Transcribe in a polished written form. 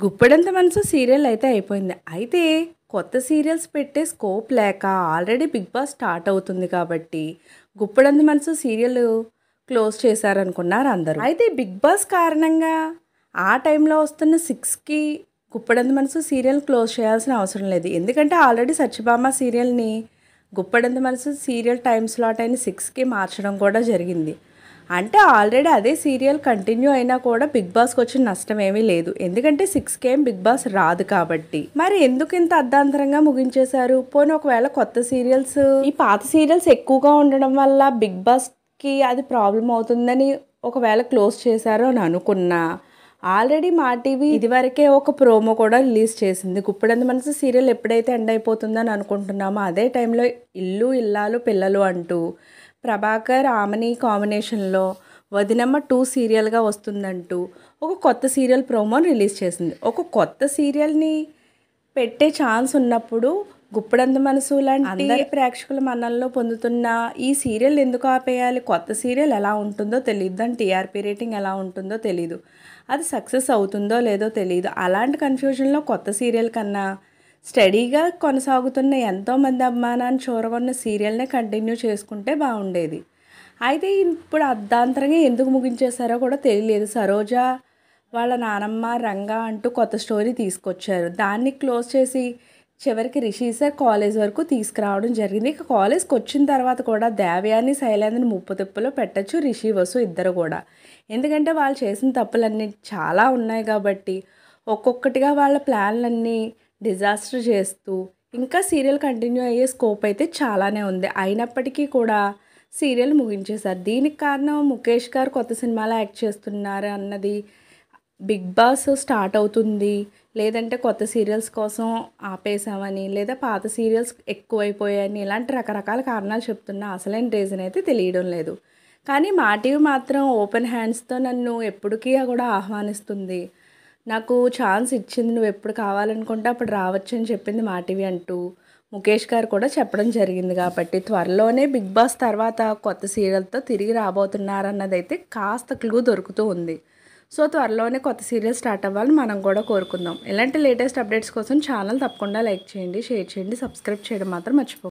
గుప్పెడంత మనసు సీరియల్ అయితే అయిపోయింది. అయితే కొత్త సీరియల్స్ పెట్టే స్కోప్ లేక ఆల్రెడీ బిగ్ బాస్ స్టార్ట్ అవుతుంది కాబట్టి గుప్పెడంత మనసు సీరియల్ క్లోజ్ చేశారనుకున్నారు అందరూ. అయితే బిగ్ బాస్ కారణంగా ఆ టైంలో వస్తున్న 6కి గుప్పెడంత మనసు సీరియల్ క్లోజ్ చేయాల్సిన అవసరం లేదు. ఎందుకంటే ఆల్రెడీ సత్యభామ సీరియల్ని గుప్పెడంత మనసు సీరియల్ టైం స్లాట్ అయిన 6కి మార్చడం కూడా జరిగింది. అంటే ఆల్రెడీ అదే సీరియల్ కంటిన్యూ అయినా కూడా బిగ్ బాస్కి వచ్చిన నష్టం ఏమీ లేదు. ఎందుకంటే 6కి ఏం బిగ్ బాస్ రాదు కాబట్టి. మరి ఎందుకు ఇంత అర్ధాంతరంగా ముగించేశారు? పోనీ ఒకవేళ కొత్త సీరియల్స్ ఈ పాత సీరియల్స్ ఎక్కువగా ఉండడం వల్ల బిగ్ బాస్కి అది ప్రాబ్లం అవుతుందని ఒకవేళ క్లోజ్ చేశారు అని అనుకున్నా, ఆల్రెడీ మా టీవీ ఇదివరకే ఒక ప్రోమో కూడా రిలీజ్ చేసింది. గుప్పెడంత మనసు సీరియల్ ఎప్పుడైతే ఎండ్ అయిపోతుందని అనుకుంటున్నామో అదే టైంలో ఇల్లు ఇల్లాలు పిల్లలు అంటూ ప్రభాకర్ ఆమని కాంబినేషన్లో వదినమ్మ 2 సీరియల్గా వస్తుందంటూ ఒక కొత్త సీరియల్ ప్రోమోని రిలీజ్ చేసింది. ఒక కొత్త సీరియల్ని పెట్టే ఛాన్స్ ఉన్నప్పుడు గుప్పెడంత మనసు లాంటి అందరి ప్రేక్షకుల మన్ననలో పొందుతున్న ఈ సీరియల్ ఎందుకు ఆపేయాలి? కొత్త సీరియల్ ఎలా ఉంటుందో తెలియదు, దాని టీఆర్పీ రేటింగ్ ఎలా ఉంటుందో తెలీదు, అది సక్సెస్ అవుతుందో లేదో తెలియదు. అలాంటి కన్ఫ్యూజన్లో కొత్త సీరియల్ కన్నా స్టడీగా కొనసాగుతున్న ఎంతోమంది అభిమానాన్ని చూరగొన్న సీరియల్నే కంటిన్యూ చేసుకుంటే బాగుండేది. అయితే ఇప్పుడు అర్ధాంతరంగా ఎందుకు ముగించేశారో కూడా తెలియలేదు. సరోజ వాళ్ళ నానమ్మ రంగా అంటూ కొత్త స్టోరీ తీసుకొచ్చారు. దాన్ని క్లోజ్ చేసి చివరికి రిషి సార్ కాలేజ్ వరకు తీసుకురావడం జరిగింది. ఇక కాలేజ్కి వచ్చిన తర్వాత కూడా దేవయాని శైలేంద్రని ముప్పు తిప్పులో పెట్టచ్చు రిషి వసు ఇద్దరు కూడా. ఎందుకంటే వాళ్ళు చేసిన తప్పులన్నీ చాలా ఉన్నాయి కాబట్టి ఒక్కొక్కటిగా వాళ్ళ ప్లాన్లన్నీ డిజాస్టర్ చేస్తూ ఇంకా సీరియల్ కంటిన్యూ అయ్యే స్కోప్ అయితే చాలానే ఉంది. అయినప్పటికీ కూడా సీరియల్ ముగించేశారు. దీనికి కారణం ముఖేష్ గారు కొత్త సినిమాలో యాక్ట్ చేస్తున్నారు అన్నది, బిగ్ బాస్ స్టార్ట్ అవుతుంది, లేదంటే కొత్త సీరియల్స్ కోసం ఆపేసామని, లేదా పాత సీరియల్స్ ఎక్కువైపోయాయని, ఇలాంటి రకరకాల కారణాలు చెప్తున్నా అసలైన రీజన్ అయితే తెలియడం లేదు. కానీ మా టీవీ మాత్రం ఓపెన్ హ్యాండ్స్తో నన్ను ఎప్పటికీ కూడా ఆహ్వానిస్తుంది. నాకు ఛాన్స్ ఇచ్చింది, నువ్వు ఎప్పుడు కావాలనుకుంటే అప్పుడు రావచ్చు అని చెప్పింది మా టీవీ అంటూ ముఖేష్ గారు కూడా చెప్పడం జరిగింది. కాబట్టి త్వరలోనే బిగ్ బాస్ తర్వాత కొత్త సీరియల్తో తిరిగి రాబోతున్నారన్నదైతే కాస్త క్లూ దొరుకుతూ ఉంది. సో త్వరలోనే కొత్త సీరియల్ స్టార్ట్ అవ్వాలని మనం కూడా కోరుకుందాం. ఇలాంటి లేటెస్ట్ అప్డేట్స్ కోసం ఛానల్ తప్పకుండా లైక్ చేయండి, షేర్ చేయండి, సబ్స్క్రైబ్ చేయడం మాత్రం మర్చిపోకండి.